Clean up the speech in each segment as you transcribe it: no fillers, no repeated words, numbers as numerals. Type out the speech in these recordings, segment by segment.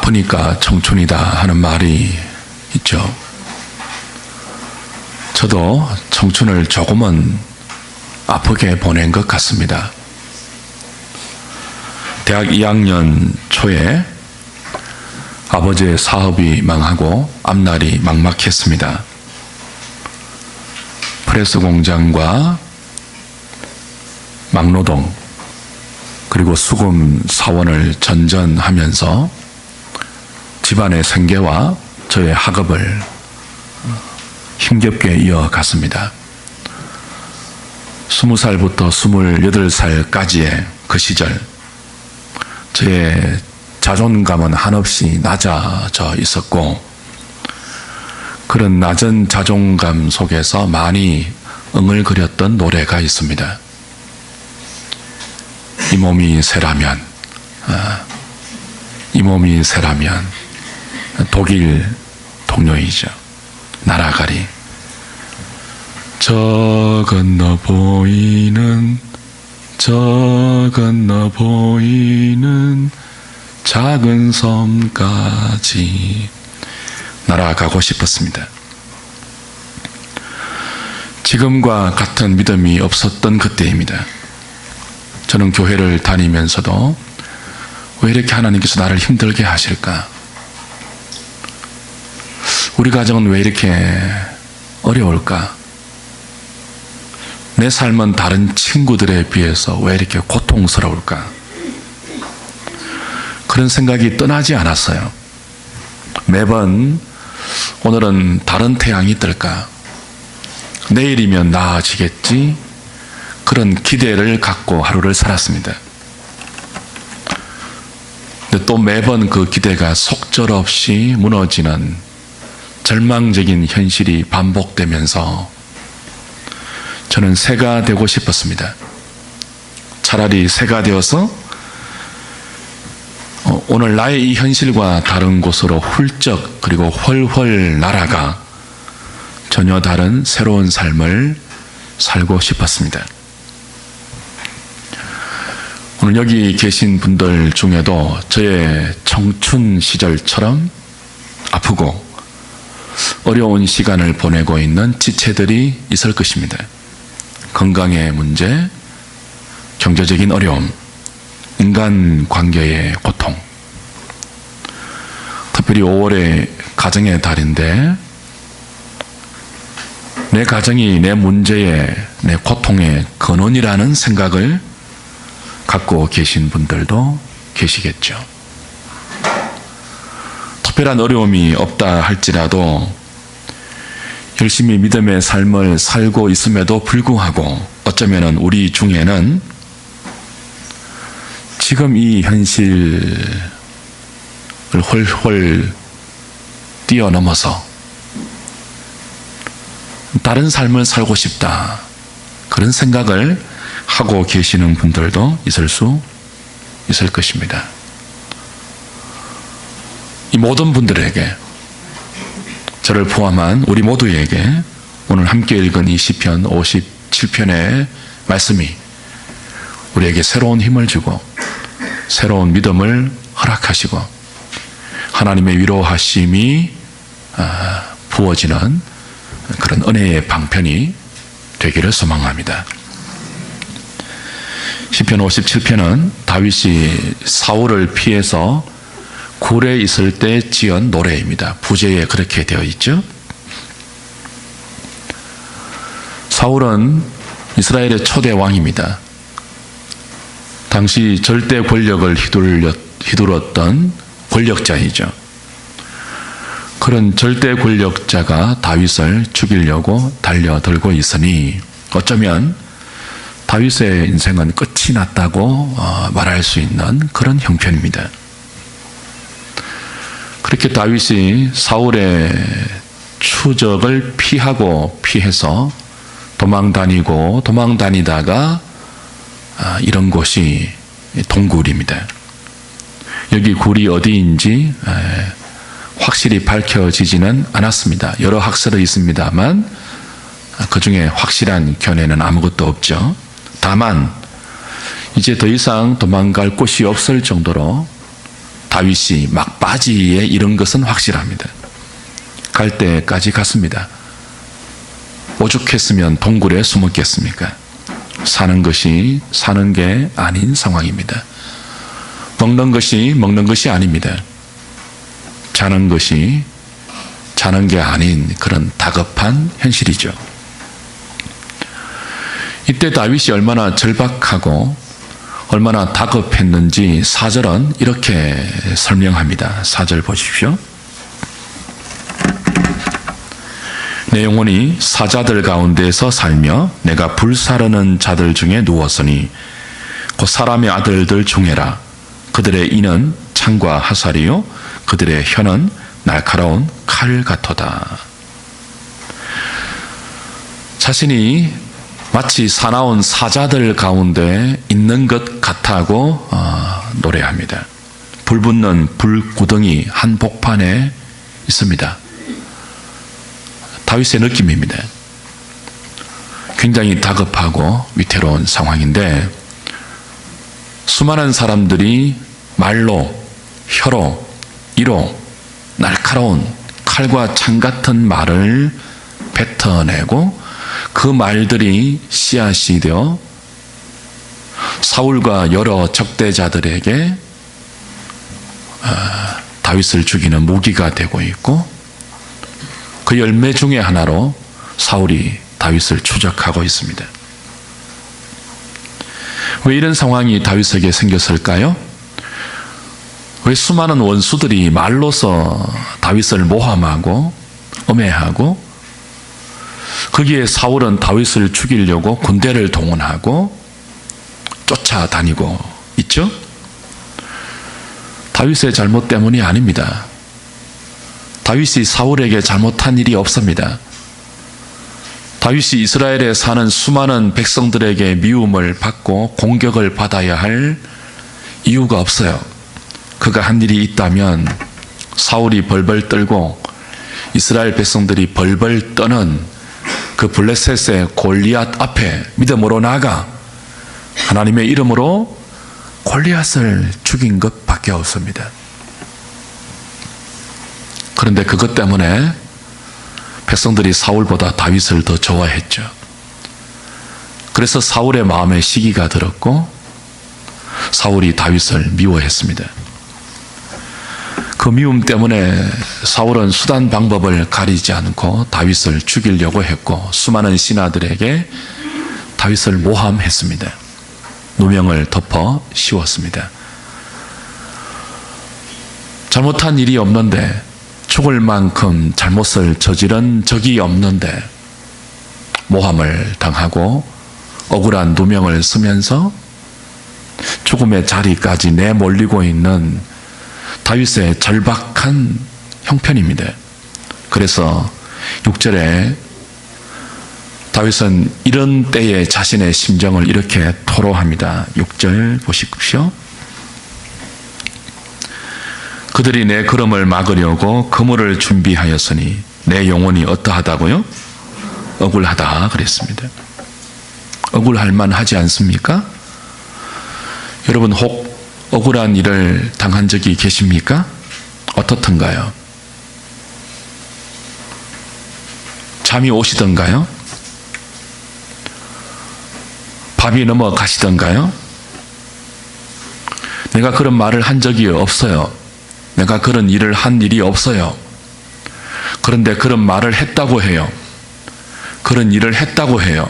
아프니까 청춘이다 하는 말이 있죠. 저도 청춘을 조금은 아프게 보낸 것 같습니다. 대학 2학년 초에 아버지의 사업이 망하고 앞날이 막막했습니다. 프레스 공장과 막노동 그리고 수금 사원을 전전하면서 집안의 생계와 저의 학업을 힘겹게 이어갔습니다. 20살부터 28살까지의 그 시절 저의 자존감은 한없이 낮아져 있었고 그런 낮은 자존감 속에서 많이 응을거렸던 노래가 있습니다. 이 몸이 새라면, 이 몸이 새라면 독일 동료이죠. 나라가리. 저 건너 보이는 작은 섬까지 날아가고 싶었습니다. 지금과 같은 믿음이 없었던 그때입니다. 저는 교회를 다니면서도 왜 이렇게 하나님께서 나를 힘들게 하실까? 우리 가정은 왜 이렇게 어려울까? 내 삶은 다른 친구들에 비해서 왜 이렇게 고통스러울까? 그런 생각이 떠나지 않았어요. 매번 오늘은 다른 태양이 뜰까? 내일이면 나아지겠지? 그런 기대를 갖고 하루를 살았습니다. 근데 또 매번 그 기대가 속절없이 무너지는 절망적인 현실이 반복되면서 저는 새가 되고 싶었습니다. 차라리 새가 되어서 오늘 나의 이 현실과 다른 곳으로 훌쩍 그리고 훨훨 날아가 전혀 다른 새로운 삶을 살고 싶었습니다. 오늘 여기 계신 분들 중에도 저의 청춘 시절처럼 아프고 어려운 시간을 보내고 있는 지체들이 있을 것입니다. 건강의 문제, 경제적인 어려움, 인간관계의 고통. 특별히 5월에 가정의 달인데 내 가정이 내 문제의, 내 고통의 근원이라는 생각을 갖고 계신 분들도 계시겠죠. 특별한 어려움이 없다 할지라도 열심히 믿음의 삶을 살고 있음에도 불구하고 어쩌면 우리 중에는 지금 이 현실을 훨훨 뛰어넘어서 다른 삶을 살고 싶다 그런 생각을 하고 계시는 분들도 있을 것입니다. 이 모든 분들에게 저를 포함한 우리 모두에게 오늘 함께 읽은 이 시편 57편의 말씀이 우리에게 새로운 힘을 주고 새로운 믿음을 허락하시고 하나님의 위로하심이 부어지는 그런 은혜의 방편이 되기를 소망합니다. 시편 57편은 다윗이 사울을 피해서 굴에 있을 때 지은 노래입니다. 부제에 그렇게 되어 있죠. 사울은 이스라엘의 초대 왕입니다. 당시 절대 권력을 휘둘렀던 권력자이죠. 그런 절대 권력자가 다윗을 죽이려고 달려들고 있으니 어쩌면 다윗의 인생은 끝이 났다고 말할 수 있는 그런 형편입니다. 그렇게 다윗이 사울의 추적을 피해서 도망다니다가 이런 곳이 동굴입니다. 여기 굴이 어디인지 확실히 밝혀지지는 않았습니다. 여러 학설이 있습니다만 그 중에 확실한 견해는 아무것도 없죠. 다만 이제 더 이상 도망갈 곳이 없을 정도로 다윗이 막바지에 이른 것은 확실합니다. 갈 때까지 갔습니다. 오죽했으면 동굴에 숨었겠습니까? 사는 것이 사는 게 아닌 상황입니다. 먹는 것이 아닙니다. 자는 것이 자는 게 아닌 그런 다급한 현실이죠. 이때 다윗이 얼마나 절박하고 얼마나 다급했는지 4절은 이렇게 설명합니다. 4절 보십시오. 내 영혼이 사자들 가운데서 살며 내가 불사르는 자들 중에 누웠으니 곧 사람의 아들들 중에라. 그들의 이는 창과 화살이요 그들의 혀는 날카로운 칼 같도다. 자신이 마치 사나운 사자들 가운데 있는 것 같다고 노래합니다. 불붙는 불구덩이 한복판에 있습니다. 다윗의 느낌입니다. 굉장히 다급하고 위태로운 상황인데 수많은 사람들이 말로, 혀로, 이로 날카로운 칼과 창 같은 말을 뱉어내고 그 말들이 씨앗이 되어 사울과 여러 적대자들에게 다윗을 죽이는 무기가 되고 있고 그 열매 중에 하나로 사울이 다윗을 추적하고 있습니다. 왜 이런 상황이 다윗에게 생겼을까요? 왜 수많은 원수들이 말로서 다윗을 모함하고 음해하고 거기에 사울은 다윗을 죽이려고 군대를 동원하고 쫓아다니고 있죠? 다윗의 잘못 때문이 아닙니다. 다윗이 사울에게 잘못한 일이 없습니다. 다윗이 이스라엘에 사는 수많은 백성들에게 미움을 받고 공격을 받아야 할 이유가 없어요. 그가 한 일이 있다면 사울이 벌벌 떨고 이스라엘 백성들이 벌벌 떠는 그 블레셋의 골리앗 앞에 믿음으로 나아가 하나님의 이름으로 골리앗을 죽인 것밖에 없습니다. 그런데 그것 때문에 백성들이 사울보다 다윗을 더 좋아했죠. 그래서 사울의 마음에 시기가 들었고 사울이 다윗을 미워했습니다. 그 미움 때문에 사울은 수단 방법을 가리지 않고 다윗을 죽이려고 했고 수많은 신하들에게 다윗을 모함했습니다. 누명을 덮어 씌웠습니다. 잘못한 일이 없는데 죽을 만큼 잘못을 저지른 적이 없는데 모함을 당하고 억울한 누명을 쓰면서 죽음의 자리까지 내몰리고 있는 다윗의 절박한 형편입니다. 그래서 6절에 다윗은 이런 때에 자신의 심정을 이렇게 토로합니다. 6절 보십시오. 그들이 내 걸음을 막으려고 그물을 준비하였으니 내 영혼이 어떠하다고요? 억울하다 그랬습니다. 억울할 만하지 않습니까? 여러분 혹 억울한 일을 당한 적이 계십니까? 어떻던가요? 잠이 오시던가요? 밤이 넘어가시던가요? 내가 그런 말을 한 적이 없어요. 내가 그런 일을 한 일이 없어요. 그런데 그런 말을 했다고 해요. 그런 일을 했다고 해요.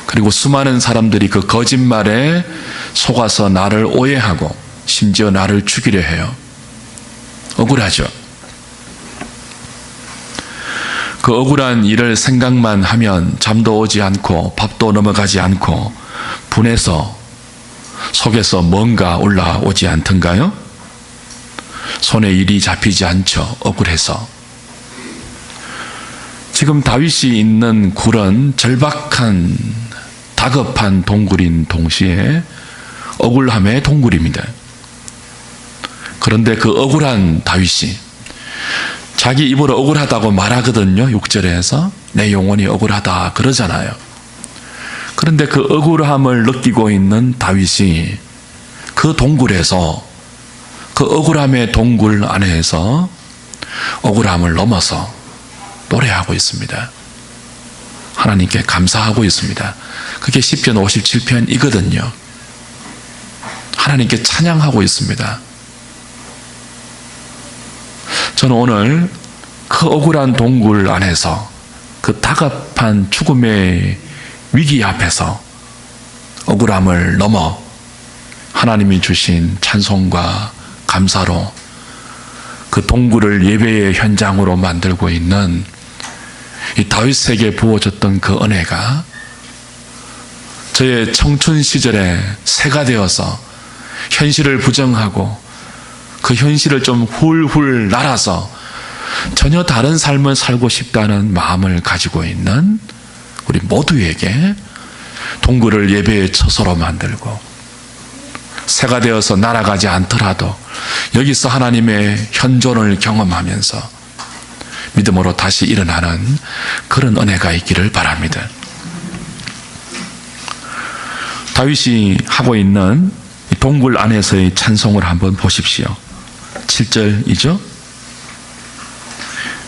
그리고 수많은 사람들이 그 거짓말에 속아서 나를 오해하고 심지어 나를 죽이려 해요. 억울하죠. 그 억울한 일을 생각만 하면 잠도 오지 않고 밥도 넘어가지 않고 분해서 속에서 뭔가 올라오지 않던가요? 손에 일이 잡히지 않죠. 억울해서. 지금 다윗이 있는 굴은 절박한 다급한 동굴인 동시에 억울함의 동굴입니다. 그런데 그 억울한 다윗이 자기 입으로 억울하다고 말하거든요. 6절에서 내 영혼이 억울하다 그러잖아요. 그런데 그 억울함을 느끼고 있는 다윗이 그 동굴에서 그 그 억울함의 동굴 안에서 억울함을 넘어서 노래하고 있습니다. 하나님께 감사하고 있습니다. 그게 시편 57편이거든요. 하나님께 찬양하고 있습니다. 저는 오늘 그 억울한 동굴 안에서 그 다급한 죽음의 위기 앞에서 억울함을 넘어 하나님이 주신 찬송과 감사로 그 동굴을 예배의 현장으로 만들고 있는 이 다윗에게 부어졌던 그 은혜가 저의 청춘 시절에 새가 되어서 현실을 부정하고 그 현실을 좀 훌훌 날아서 전혀 다른 삶을 살고 싶다는 마음을 가지고 있는 우리 모두에게 동굴을 예배의 처소로 만들고 새가 되어서 날아가지 않더라도 여기서 하나님의 현존을 경험하면서 믿음으로 다시 일어나는 그런 은혜가 있기를 바랍니다. 다윗이 하고 있는 동굴 안에서의 찬송을 한번 보십시오. 7절이죠.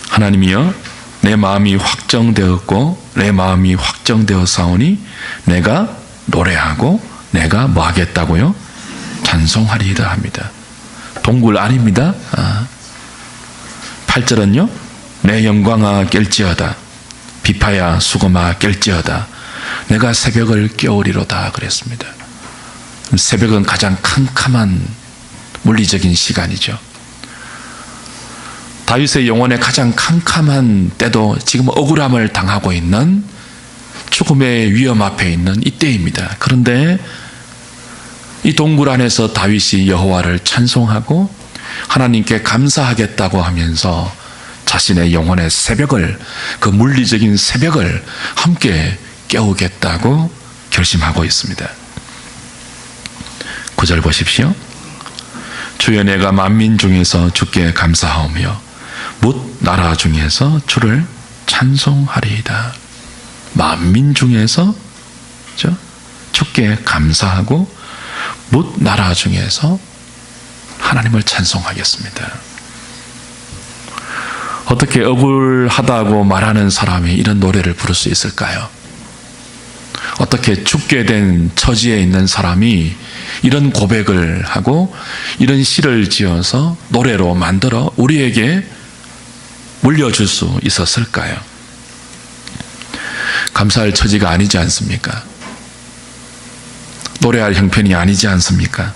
하나님이여 내 마음이 확정되었고 내 마음이 확정되었사오니 내가 노래하고 내가 뭐 하겠다고요? 찬송하리이다 합니다. 동굴 아닙니다. 8절은요. 내 영광아 깰지어다 비파야 수고마 깰지어다 내가 새벽을 깨우리로다 그랬습니다. 새벽은 가장 캄캄한 물리적인 시간이죠. 다윗의 영혼의 가장 캄캄한 때도 지금 억울함을 당하고 있는 죽음의 위험 앞에 있는 이때입니다. 그런데 이 동굴 안에서 다윗이 여호와를 찬송하고 하나님께 감사하겠다고 하면서 자신의 영혼의 새벽을, 그 물리적인 새벽을 함께 깨우겠다고 결심하고 있습니다. 9절 보십시오. 주여 내가 만민 중에서 주께 감사하오며 뭇 나라 중에서 주를 찬송하리이다. 만민 중에서 주께 감사하고 뭇 나라 중에서 하나님을 찬송하겠습니다. 어떻게 억울하다고 말하는 사람이 이런 노래를 부를 수 있을까요? 어떻게 죽게 된 처지에 있는 사람이 이런 고백을 하고 이런 시를 지어서 노래로 만들어 우리에게 물려줄 수 있었을까요? 감사할 처지가 아니지 않습니까? 노래할 형편이 아니지 않습니까?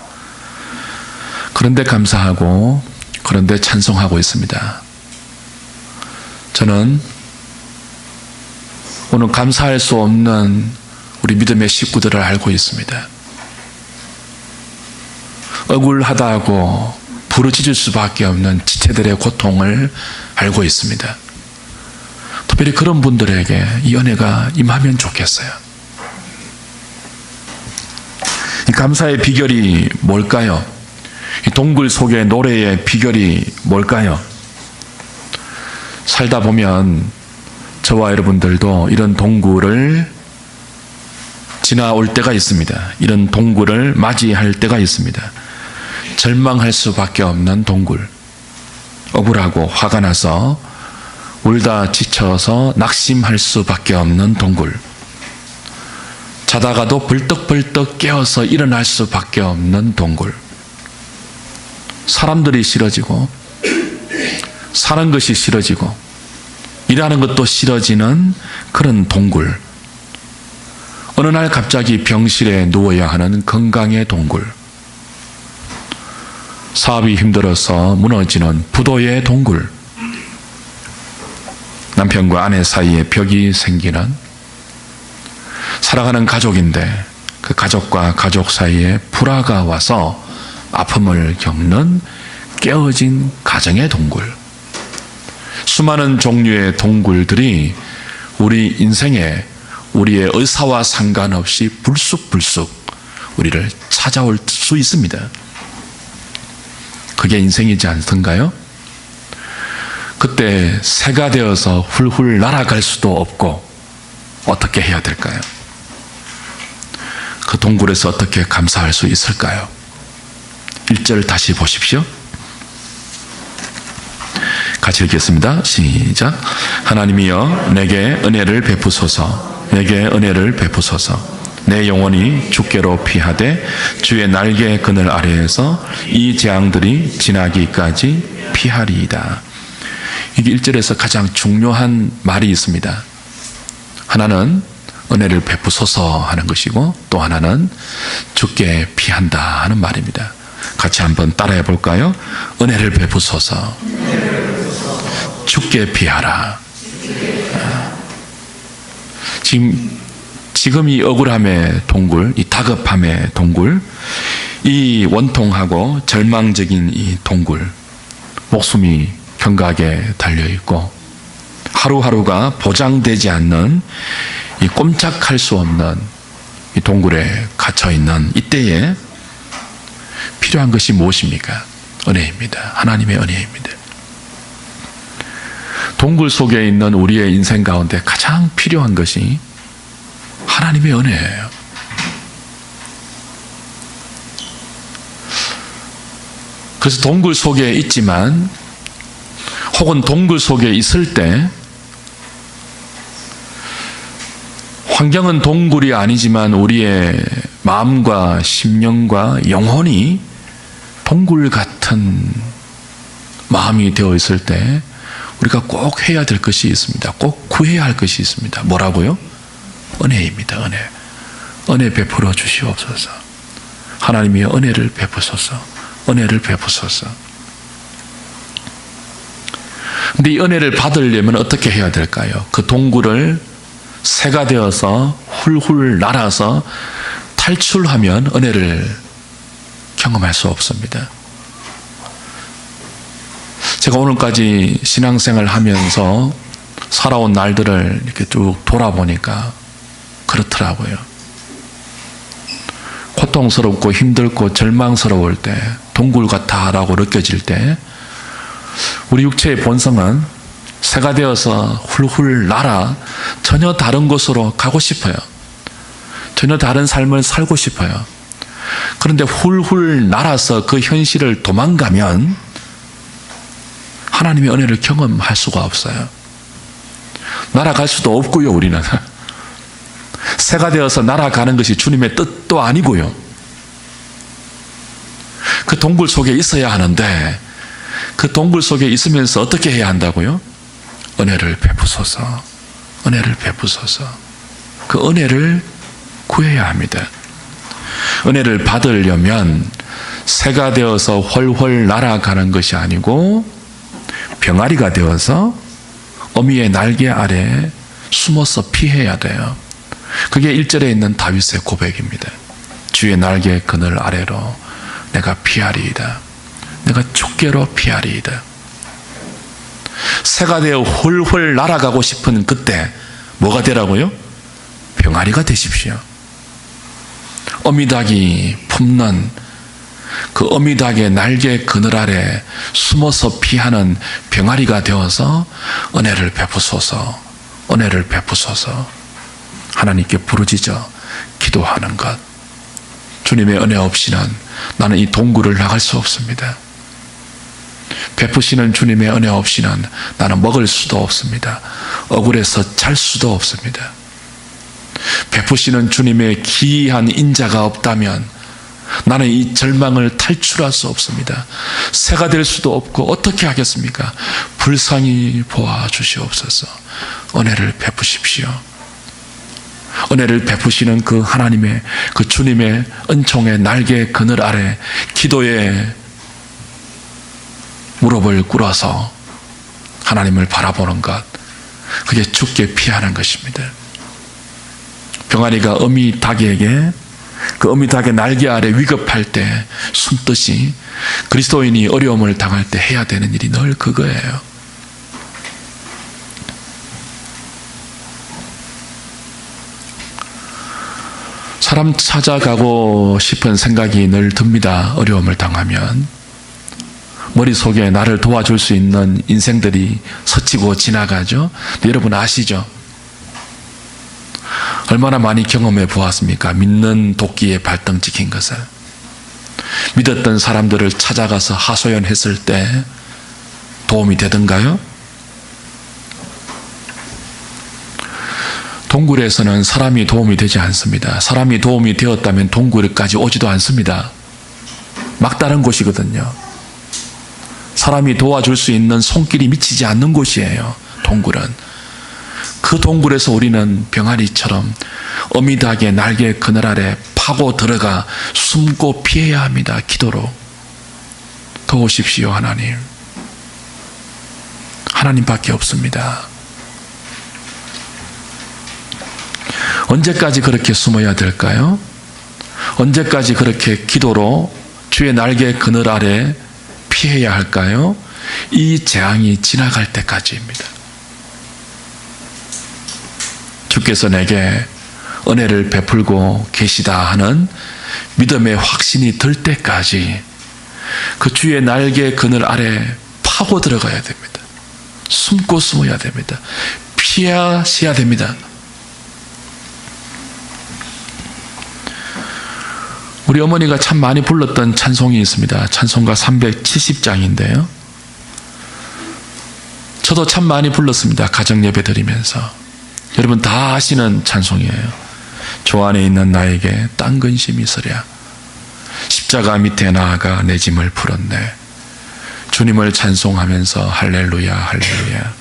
그런데 감사하고 그런데 찬송하고 있습니다. 저는 오늘 감사할 수 없는 우리 믿음의 식구들을 알고 있습니다. 억울하다고 부르짖을 수밖에 없는 지체들의 고통을 알고 있습니다. 특별히 그런 분들에게 이 은혜가 임하면 좋겠어요. 이 감사의 비결이 뭘까요? 이 동굴 속의 노래의 비결이 뭘까요? 살다 보면 저와 여러분들도 이런 동굴을 지나올 때가 있습니다. 이런 동굴을 맞이할 때가 있습니다. 절망할 수밖에 없는 동굴, 억울하고 화가 나서 울다 지쳐서 낙심할 수밖에 없는 동굴, 자다가도 벌떡벌떡 깨어서 일어날 수밖에 없는 동굴, 사람들이 싫어지고 사는 것이 싫어지고 일하는 것도 싫어지는 그런 동굴, 어느 날 갑자기 병실에 누워야 하는 건강의 동굴, 사업이 힘들어서 무너지는 부도의 동굴, 남편과 아내 사이에 벽이 생기는, 사랑하는 가족인데 그 가족과 가족 사이에 불화가 와서 아픔을 겪는 깨어진 가정의 동굴, 수많은 종류의 동굴들이 우리 인생에 우리의 의사와 상관없이 불쑥불쑥 우리를 찾아올 수 있습니다. 그게 인생이지 않던가요? 그때 새가 되어서 훌훌 날아갈 수도 없고 어떻게 해야 될까요? 그 동굴에서 어떻게 감사할 수 있을까요? 1절 다시 보십시오. 같이 읽겠습니다. 시작. 하나님이여 내게 은혜를 베푸소서. 내게 은혜를 베푸소서. 내 영혼이 주께로 피하되 주의 날개 그늘 아래에서 이 재앙들이 지나기까지 피하리이다. 이게 1절에서 가장 중요한 말이 있습니다. 하나는 은혜를 베푸소서 하는 것이고 또 하나는 주께 피한다 하는 말입니다. 같이 한번 따라해 볼까요? 은혜를 베푸소서. 주께 피하라. 지금 이 억울함의 동굴, 이 다급함의 동굴, 이 원통하고 절망적인 이 동굴, 목숨이 경각에 달려있고 하루하루가 보장되지 않는 이 꼼짝할 수 없는 이 동굴에 갇혀있는 이때에 필요한 것이 무엇입니까? 은혜입니다. 하나님의 은혜입니다. 동굴 속에 있는 우리의 인생 가운데 가장 필요한 것이 하나님의 은혜예요. 그래서 동굴 속에 있지만 혹은 동굴 속에 있을 때 환경은 동굴이 아니지만 우리의 마음과 심령과 영혼이 동굴 같은 마음이 되어 있을 때 우리가 꼭 해야 될 것이 있습니다. 꼭 구해야 할 것이 있습니다. 뭐라고요? 은혜입니다. 은혜. 은혜 베풀어 주시옵소서. 하나님의 은혜를 베푸소서. 은혜를 베푸소서. 근데 이 은혜를 받으려면 어떻게 해야 될까요? 그 동굴을 새가 되어서 훌훌 날아서 탈출하면 은혜를 경험할 수 없습니다. 제가 오늘까지 신앙생활 하면서 살아온 날들을 이렇게 쭉 돌아보니까 그렇더라고요. 고통스럽고 힘들고 절망스러울 때, 동굴 같아라고 느껴질 때 우리 육체의 본성은 새가 되어서 훌훌 날아 전혀 다른 곳으로 가고 싶어요. 전혀 다른 삶을 살고 싶어요. 그런데 훌훌 날아서 그 현실을 도망가면 하나님의 은혜를 경험할 수가 없어요. 날아갈 수도 없고요. 우리는 새가 되어서 날아가는 것이 주님의 뜻도 아니고요. 그 동굴 속에 있어야 하는데 그 동굴 속에 있으면서 어떻게 해야 한다고요? 은혜를 베푸소서. 은혜를 베푸소서. 그 은혜를 구해야 합니다. 은혜를 받으려면 새가 되어서 훨훨 날아가는 것이 아니고 병아리가 되어서 어미의 날개 아래 숨어서 피해야 돼요. 그게 1절에 있는 다윗의 고백입니다. 주의 날개 그늘 아래로 내가 피하리이다. 내가 주께로 피하리이다. 새가 되어 훌훌 날아가고 싶은 그때 뭐가 되라고요? 병아리가 되십시오. 어미닭이 품는 그 어미닭의 날개 그늘 아래 숨어서 피하는 병아리가 되어서 은혜를 베푸소서. 은혜를 베푸소서. 하나님께 부르짖어 기도하는 것. 주님의 은혜 없이는 나는 이 동굴을 나갈 수 없습니다. 베푸시는 주님의 은혜 없이는 나는 먹을 수도 없습니다. 억울해서 잘 수도 없습니다. 베푸시는 주님의 기이한 인자가 없다면 나는 이 절망을 탈출할 수 없습니다. 새가 될 수도 없고 어떻게 하겠습니까? 불쌍히 보아주시옵소서. 은혜를 베푸십시오. 은혜를 베푸시는 그 하나님의 그 주님의 은총의 날개 그늘 아래 기도의 무릎을 꿇어서 하나님을 바라보는 것, 그게 주께 피하는 것입니다. 병아리가 어미 닭에게 그 어미 닭의 날개 아래 위급할 때 숨듯이 그리스도인이 어려움을 당할 때 해야 되는 일이 늘 그거예요. 사람 찾아가고 싶은 생각이 늘 듭니다. 어려움을 당하면 머릿속에 나를 도와줄 수 있는 인생들이 스치고 지나가죠. 여러분 아시죠? 얼마나 많이 경험해 보았습니까? 믿는 도끼에 발등 찍힌 것을. 믿었던 사람들을 찾아가서 하소연했을 때 도움이 되던가요? 동굴에서는 사람이 도움이 되지 않습니다. 사람이 도움이 되었다면 동굴까지 오지도 않습니다. 막다른 곳이거든요. 사람이 도와줄 수 있는 손길이 미치지 않는 곳이에요. 동굴은. 그 동굴에서 우리는 병아리처럼 어미닭의 날개 그늘 아래 파고 들어가 숨고 피해야 합니다. 기도로. 도우십시오, 하나님. 하나님밖에 없습니다. 언제까지 그렇게 숨어야 될까요? 언제까지 그렇게 기도로 주의 날개 그늘 아래 피해야 할까요? 이 재앙이 지나갈 때까지입니다. 주께서 내게 은혜를 베풀고 계시다 하는 믿음의 확신이 들 때까지 그 주의 날개 그늘 아래 파고 들어가야 됩니다. 숨고 숨어야 됩니다. 피하셔야 됩니다. 우리 어머니가 참 많이 불렀던 찬송이 있습니다. 찬송가 370장인데요. 저도 참 많이 불렀습니다. 가정예배 드리면서. 여러분 다 아시는 찬송이에요. 주 안에 있는 나에게 딴 근심이 있으랴. 십자가 밑에 나아가 내 짐을 풀었네. 주님을 찬송하면서 할렐루야 할렐루야.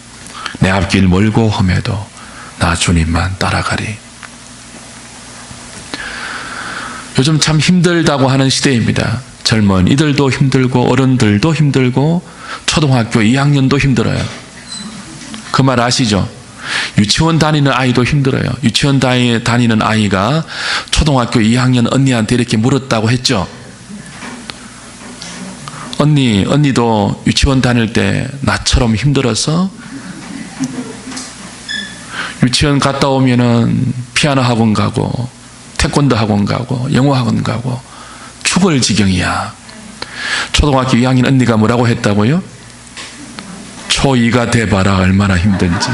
내 앞길 멀고 험해도 나 주님만 따라가리. 요즘 참 힘들다고 하는 시대입니다. 젊은이들도 힘들고 어른들도 힘들고 초등학교 2학년도 힘들어요. 그 말 아시죠? 유치원 다니는 아이도 힘들어요. 유치원 다니는 아이가 초등학교 2학년 언니한테 이렇게 물었다고 했죠. 언니도 유치원 다닐 때 나처럼 힘들어서 유치원 갔다 오면은 피아노 학원 가고 태권도 학원 가고 영어 학원 가고 죽을 지경이야. 초등학교 2학년 언니가 뭐라고 했다고요? 초2가 돼봐라 얼마나 힘든지.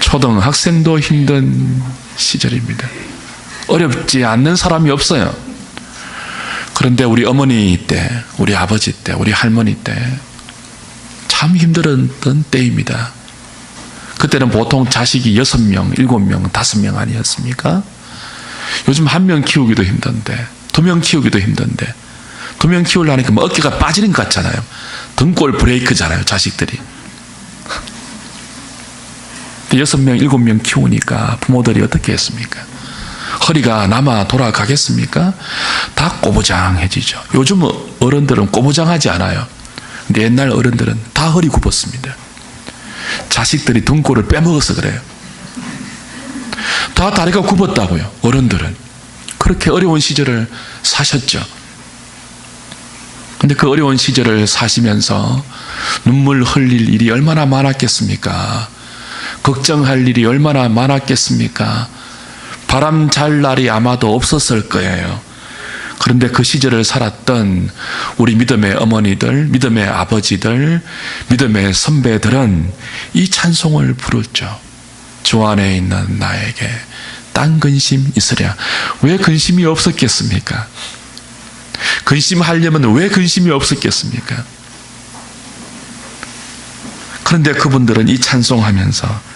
초등학생도 힘든 시절입니다. 어렵지 않는 사람이 없어요. 그런데 우리 어머니 때, 우리 아버지 때, 우리 할머니 때 참 힘들었던 때입니다. 그때는 보통 자식이 6명, 7명, 5명 아니었습니까? 요즘 1명 키우기도 힘든데 2명 키우기도 힘든데 2명 키우려니까 뭐 어깨가 빠지는 것 같잖아요. 등골 브레이크잖아요, 자식들이. 6명, 7명 키우니까 부모들이 어떻게 했습니까? 허리가 남아 돌아가겠습니까? 다 꼬부장해지죠. 요즘 어른들은 꼬부장하지 않아요. 근데 옛날 어른들은 다 허리 굽었습니다. 자식들이 등골을 빼먹어서 그래요. 다 다리가 굽었다고요. 어른들은 그렇게 어려운 시절을 사셨죠. 근데 그 어려운 시절을 사시면서 눈물 흘릴 일이 얼마나 많았겠습니까? 걱정할 일이 얼마나 많았겠습니까? 바람 잘 날이 아마도 없었을 거예요. 그런데 그 시절을 살았던 우리 믿음의 어머니들, 믿음의 아버지들, 믿음의 선배들은 이 찬송을 부르죠. 주 안에 있는 나에게 딴 근심 있으랴. 왜 근심이 없었겠습니까? 근심하려면 왜 근심이 없었겠습니까? 그런데 그분들은 이 찬송하면서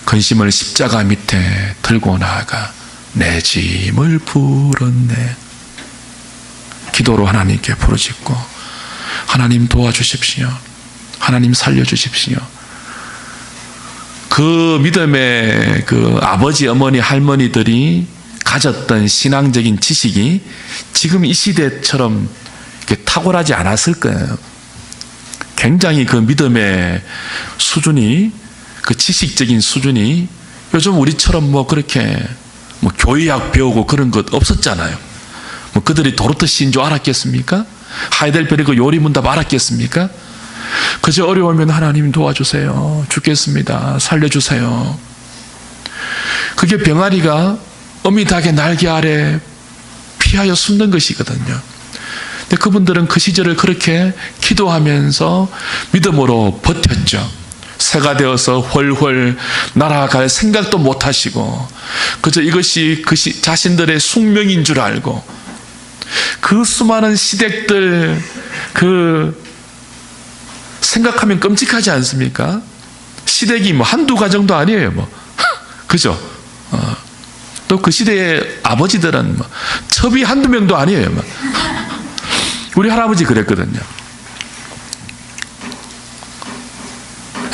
근심을 십자가 밑에 들고 나아가 내 짐을 풀었네. 기도로 하나님께 부르짖고 하나님 도와주십시오. 하나님 살려주십시오. 그 믿음의 그 아버지, 어머니, 할머니들이 가졌던 신앙적인 지식이 지금 이 시대처럼 이렇게 탁월하지 않았을 거예요. 굉장히 그 믿음의 수준이, 그 지식적인 수준이 요즘 우리처럼 뭐 그렇게 뭐 교의학 배우고 그런 것 없었잖아요. 뭐 그들이 도르트시인 줄 알았겠습니까? 하이델베르그 요리문답 알았겠습니까? 그저 어려우면 하나님 도와주세요. 죽겠습니다. 살려주세요. 그게 병아리가 어미닭의 날개 아래 피하여 숨는 것이거든요. 근데 그분들은 그 시절을 그렇게 기도하면서 믿음으로 버텼죠. 새가 되어서 훨훨 날아갈 생각도 못 하시고 그저 이것이 자신들의 숙명인 줄 알고 그 수많은 시댁들, 그 생각하면 끔찍하지 않습니까? 시댁이 뭐 한두 가정도 아니에요, 뭐. 그죠? 또 그 시대의 아버지들은 뭐 첩이 한두 명도 아니에요, 뭐. 우리 할아버지 그랬거든요.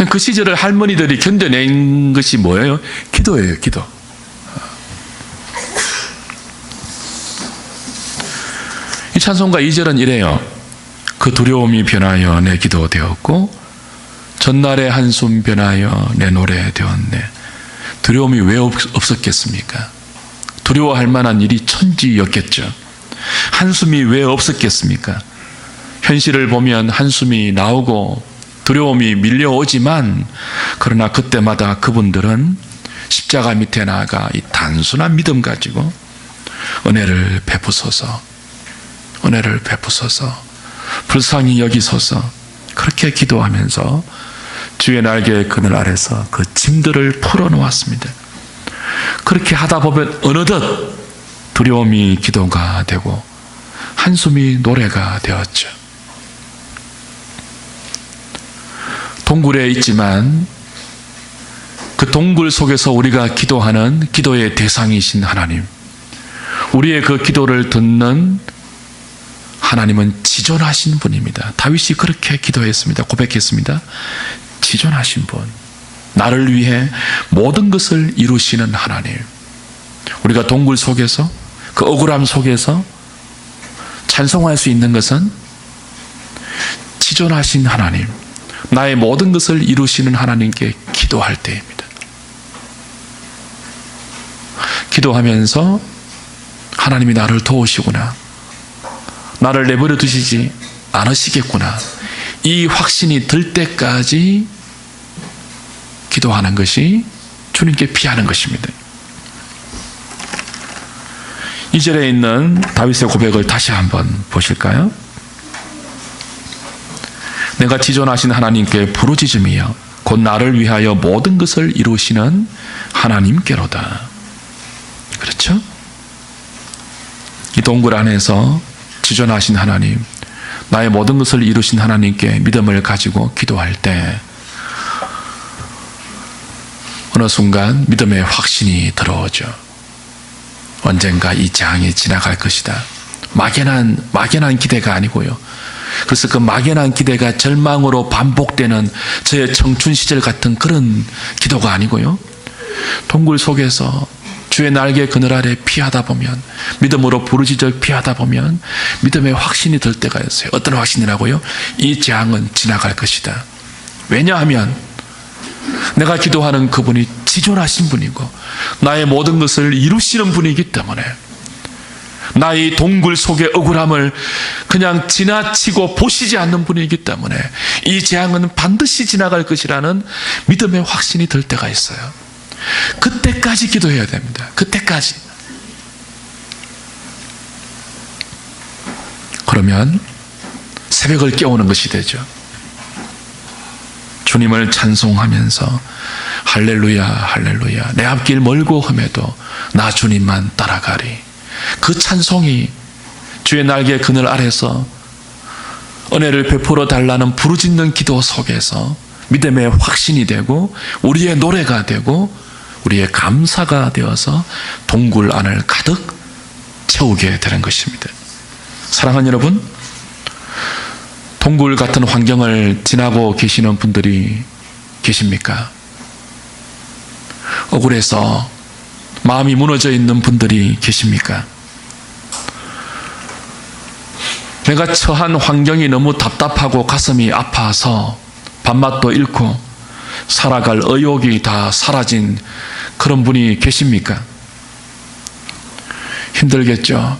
그 시절을 할머니들이 견뎌낸 것이 뭐예요? 기도예요, 기도. 이 찬송가 2절은 이래요. 그 두려움이 변하여 내 기도 되었고 전날의 한숨 변하여 내 노래 되었네. 두려움이 왜 없었겠습니까? 두려워할 만한 일이 천지였겠죠. 한숨이 왜 없었겠습니까? 현실을 보면 한숨이 나오고 두려움이 밀려오지만 그러나 그때마다 그분들은 십자가 밑에 나아가 이 단순한 믿음 가지고 은혜를 베푸소서, 은혜를 베푸소서, 불쌍히 여기소서 그렇게 기도하면서 주의 날개의 그늘 아래서 그 짐들을 풀어놓았습니다. 그렇게 하다 보면 어느덧 두려움이 기도가 되고 한숨이 노래가 되었죠. 동굴에 있지만 그 동굴 속에서 우리가 기도하는 기도의 대상이신 하나님, 우리의 그 기도를 듣는 하나님은 지존하신 분입니다. 다윗이 그렇게 기도했습니다. 고백했습니다. 지존하신 분, 나를 위해 모든 것을 이루시는 하나님. 우리가 동굴 속에서 그 억울함 속에서 찬송할 수 있는 것은 지존하신 하나님, 나의 모든 것을 이루시는 하나님께 기도할 때입니다. 기도하면서 하나님이 나를 도우시구나, 나를 내버려 두시지 않으시겠구나, 이 확신이 들 때까지 기도하는 것이 주님께 피하는 것입니다. 2절에 있는 다윗의 고백을 다시 한번 보실까요? 내가 지존하신 하나님께 부르짖음이여 곧 나를 위하여 모든 것을 이루시는 하나님께로다. 그렇죠? 이 동굴 안에서 지존하신 하나님, 나의 모든 것을 이루신 하나님께 믿음을 가지고 기도할 때 어느 순간 믿음의 확신이 들어오죠. 언젠가 이 재앙이 지나갈 것이다. 막연한 기대가 아니고요. 그래서 그 막연한 기대가 절망으로 반복되는 저의 청춘 시절 같은 그런 기도가 아니고요. 동굴 속에서 주의 날개 그늘 아래 피하다 보면, 믿음으로 부르짖어 피하다 보면 믿음의 확신이 들 때가 있어요. 어떤 확신이라고요? 이 재앙은 지나갈 것이다. 왜냐하면 내가 기도하는 그분이 지존하신 분이고 나의 모든 것을 이루시는 분이기 때문에, 나의 동굴 속의 억울함을 그냥 지나치고 보시지 않는 분이기 때문에 이 재앙은 반드시 지나갈 것이라는 믿음의 확신이 들 때가 있어요. 그때까지 기도해야 됩니다. 그때까지. 그러면 새벽을 깨우는 것이 되죠. 주님을 찬송하면서 할렐루야 할렐루야 내 앞길 멀고 험해도 나 주님만 따라가리. 그 찬송이 주의 날개 그늘 아래서 은혜를 베풀어 달라는 부르짖는 기도 속에서 믿음의 확신이 되고 우리의 노래가 되고 우리의 감사가 되어서 동굴 안을 가득 채우게 되는 것입니다. 사랑하는 여러분, 동굴 같은 환경을 지나고 계시는 분들이 계십니까? 억울해서 마음이 무너져 있는 분들이 계십니까? 내가 처한 환경이 너무 답답하고 가슴이 아파서 밥맛도 잃고 살아갈 의욕이 다 사라진 그런 분이 계십니까? 힘들겠죠.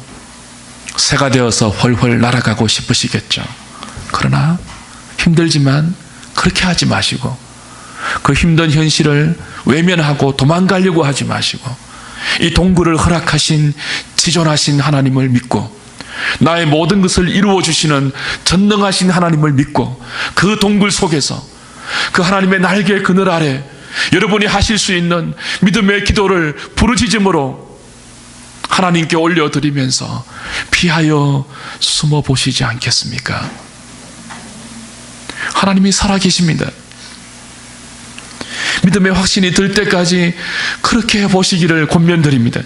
새가 되어서 훨훨 날아가고 싶으시겠죠. 그러나 힘들지만 그렇게 하지 마시고, 그 힘든 현실을 외면하고 도망가려고 하지 마시고, 이 동굴을 허락하신 지존하신 하나님을 믿고 나의 모든 것을 이루어 주시는 전능하신 하나님을 믿고 그 동굴 속에서 그 하나님의 날개 그늘 아래 여러분이 하실 수 있는 믿음의 기도를 부르짖음으로 하나님께 올려드리면서 피하여 숨어 보시지 않겠습니까? 하나님이 살아계십니다. 믿음의 확신이 들 때까지 그렇게 보시기를 권면드립니다.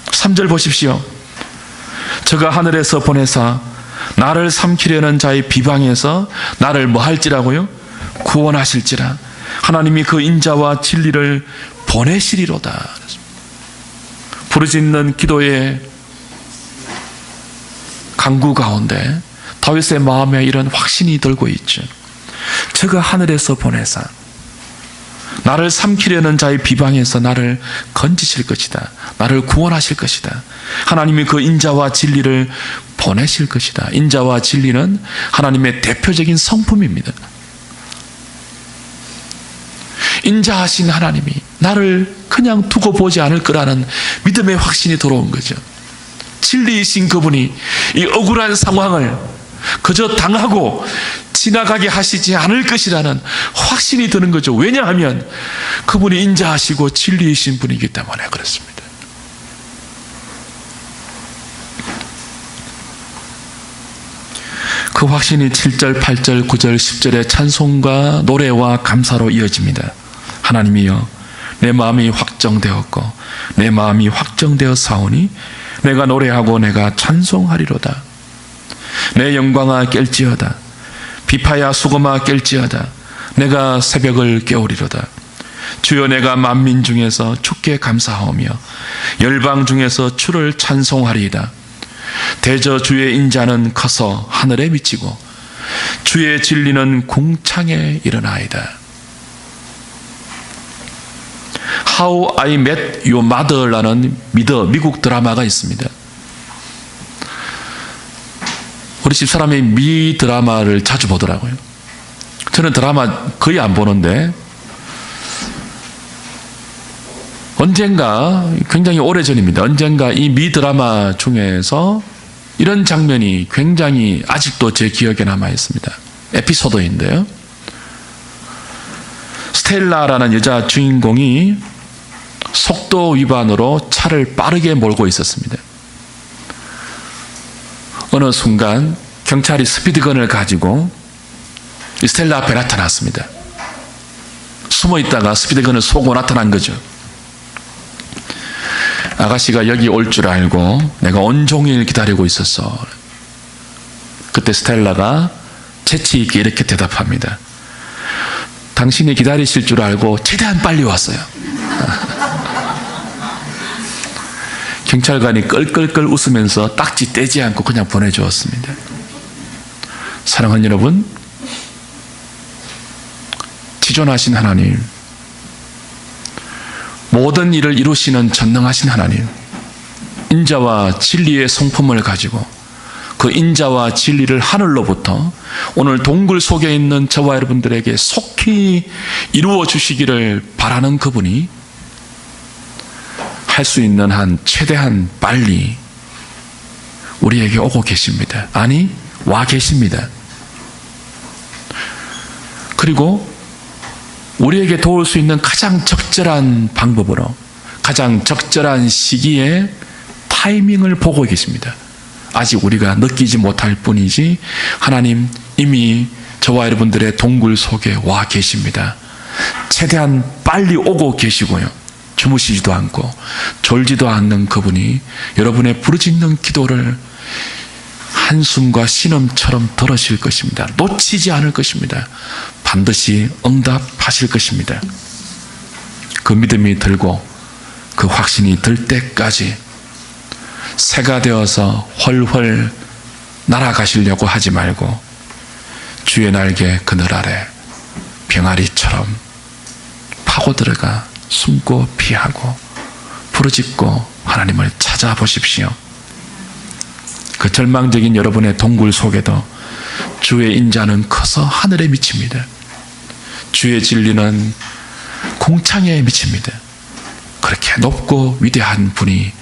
3절 보십시오. 저가 하늘에서 보내사 나를 삼키려는 자의 비방에서 나를 뭐 할지라고요? 구원하실지라. 하나님이 그 인자와 진리를 보내시리로다. 부르짖는 기도의 간구 가운데 다윗의 마음에 이런 확신이 들고 있죠. 저가 하늘에서 보내사 나를 삼키려는 자의 비방에서 나를 건지실 것이다. 나를 구원하실 것이다. 하나님이 그 인자와 진리를 보내실 것이다. 인자와 진리는 하나님의 대표적인 성품입니다. 인자하신 하나님이 나를 그냥 두고 보지 않을 거라는 믿음의 확신이 들어온 거죠. 진리이신 그분이 이 억울한 상황을 그저 당하고 지나가게 하시지 않을 것이라는 확신이 드는 거죠. 왜냐하면 그분이 인자하시고 진리이신 분이기 때문에 그렇습니다. 그 확신이 7절, 8절, 9절, 10절의 찬송과 노래와 감사로 이어집니다. 하나님이여 내 마음이 확정되었고 내 마음이 확정되어 사오니 내가 노래하고 내가 찬송하리로다. 내 영광아 깰지어다. 비파야 수고마 깰지어다. 내가 새벽을 깨우리로다. 주여 내가 만민 중에서 주께 감사하오며 열방 중에서 주를 찬송하리이다. 대저 주의 인자는 커서 하늘에 미치고 주의 진리는 궁창에 일어나이다. How I Met Your Mother라는 미국 드라마가 있습니다. 우리 집사람이 미 드라마를 자주 보더라고요. 저는 드라마 거의 안 보는데 언젠가, 굉장히 오래전입니다. 언젠가 이 미 드라마 중에서 이런 장면이 굉장히 아직도 제 기억에 남아 있습니다. 에피소드인데요. 스텔라라는 여자 주인공이 속도 위반으로 차를 빠르게 몰고 있었습니다. 어느 순간 경찰이 스피드건을 가지고 스텔라 앞에 나타났습니다. 숨어 있다가 스피드건을 쏘고 나타난 거죠. 아가씨가 여기 올 줄 알고 내가 온종일 기다리고 있었어. 그때 스텔라가 재치 있게 이렇게 대답합니다. 당신이 기다리실 줄 알고 최대한 빨리 왔어요. 경찰관이 끌끌끌 웃으면서 딱지 떼지 않고 그냥 보내주었습니다. 사랑하는 여러분, 지존하신 하나님, 모든 일을 이루시는 전능하신 하나님, 인자와 진리의 성품을 가지고 그 인자와 진리를 하늘로부터 오늘 동굴 속에 있는 저와 여러분들에게 속히 이루어 주시기를 바라는 그분이 할 수 있는 한 최대한 빨리 우리에게 오고 계십니다. 아니, 와 계십니다. 그리고 우리에게 도울 수 있는 가장 적절한 방법으로 가장 적절한 시기에 타이밍을 보고 계십니다. 아직 우리가 느끼지 못할 뿐이지 하나님 이미 저와 여러분들의 동굴 속에 와 계십니다. 최대한 빨리 오고 계시고요. 주무시지도 않고 졸지도 않는 그분이 여러분의 부르짖는 기도를 한숨과 신음처럼 들으실 것입니다. 놓치지 않을 것입니다. 반드시 응답하실 것입니다. 그 믿음이 들고 그 확신이 들 때까지 새가 되어서 훨훨 날아가시려고 하지 말고 주의 날개 그늘 아래 병아리처럼 파고 들어가 숨고 피하고 부르짖고 하나님을 찾아보십시오. 그 절망적인 여러분의 동굴 속에도 주의 인자는 커서 하늘에 미칩니다. 주의 진리는 궁창에 미칩니다. 그렇게 높고 위대한 분이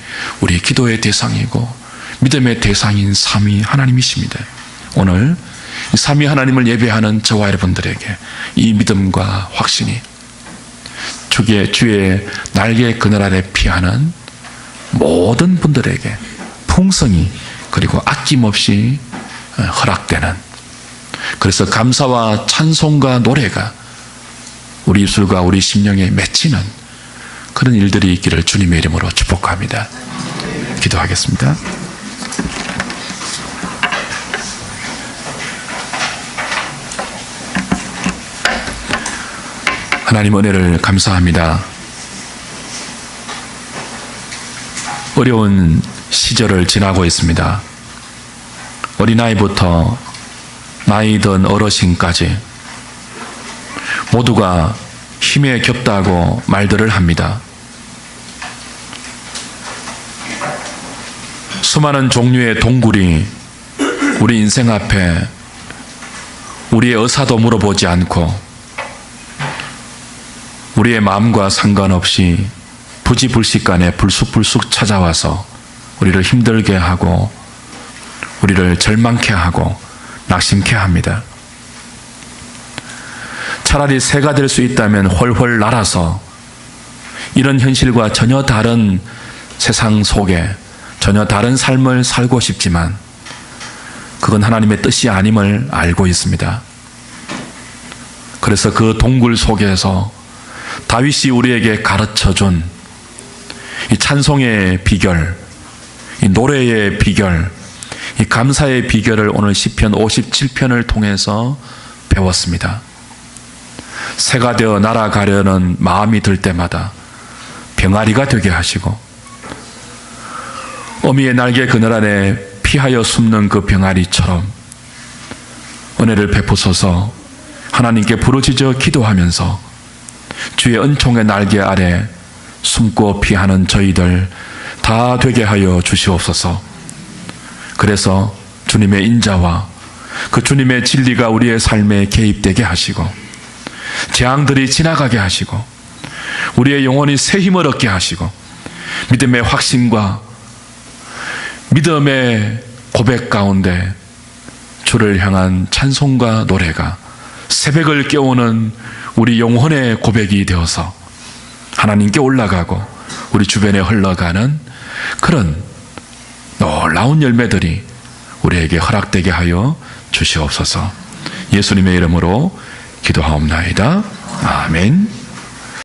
우리 기도의 대상이고 믿음의 대상인 삼위 하나님이십니다. 오늘 삼위 하나님을 예배하는 저와 여러분들에게 이 믿음과 확신이 주의 날개 그늘 아래 피하는 모든 분들에게 풍성히 그리고 아낌없이 허락되는 그래서 감사와 찬송과 노래가 우리 입술과 우리 심령에 맺히는 그런 일들이 있기를 주님의 이름으로 축복합니다. 기도하겠습니다. 하나님 은혜를 감사합니다. 어려운 시절을 지나고 있습니다. 어린아이부터 나이 든 어르신까지 모두가 힘에 겹다고 말들을 합니다. 수많은 종류의 동굴이 우리 인생 앞에 우리의 의사도 물어보지 않고 우리의 마음과 상관없이 부지불식간에 불쑥불쑥 찾아와서 우리를 힘들게 하고 우리를 절망케 하고 낙심케 합니다. 차라리 새가 될 수 있다면 훨훨 날아서 이런 현실과 전혀 다른 세상 속에 전혀 다른 삶을 살고 싶지만 그건 하나님의 뜻이 아님을 알고 있습니다. 그래서 그 동굴 속에서 다윗이 우리에게 가르쳐준 이 찬송의 비결, 이 노래의 비결, 이 감사의 비결을 오늘 시편 57편을 통해서 배웠습니다. 새가 되어 날아가려는 마음이 들 때마다 병아리가 되게 하시고 어미의 날개 그늘 안에 피하여 숨는 그 병아리처럼 은혜를 베푸소서. 하나님께 부르짖어 기도하면서 주의 은총의 날개 아래 숨고 피하는 저희들 다 되게 하여 주시옵소서. 그래서 주님의 인자와 그 주님의 진리가 우리의 삶에 개입되게 하시고 재앙들이 지나가게 하시고 우리의 영혼이 새 힘을 얻게 하시고 믿음의 확신과 믿음의 고백 가운데 주를 향한 찬송과 노래가 새벽을 깨우는 우리 영혼의 고백이 되어서 하나님께 올라가고 우리 주변에 흘러가는 그런 놀라운 열매들이 우리에게 허락되게 하여 주시옵소서. 예수님의 이름으로 기도하옵나이다. 아멘.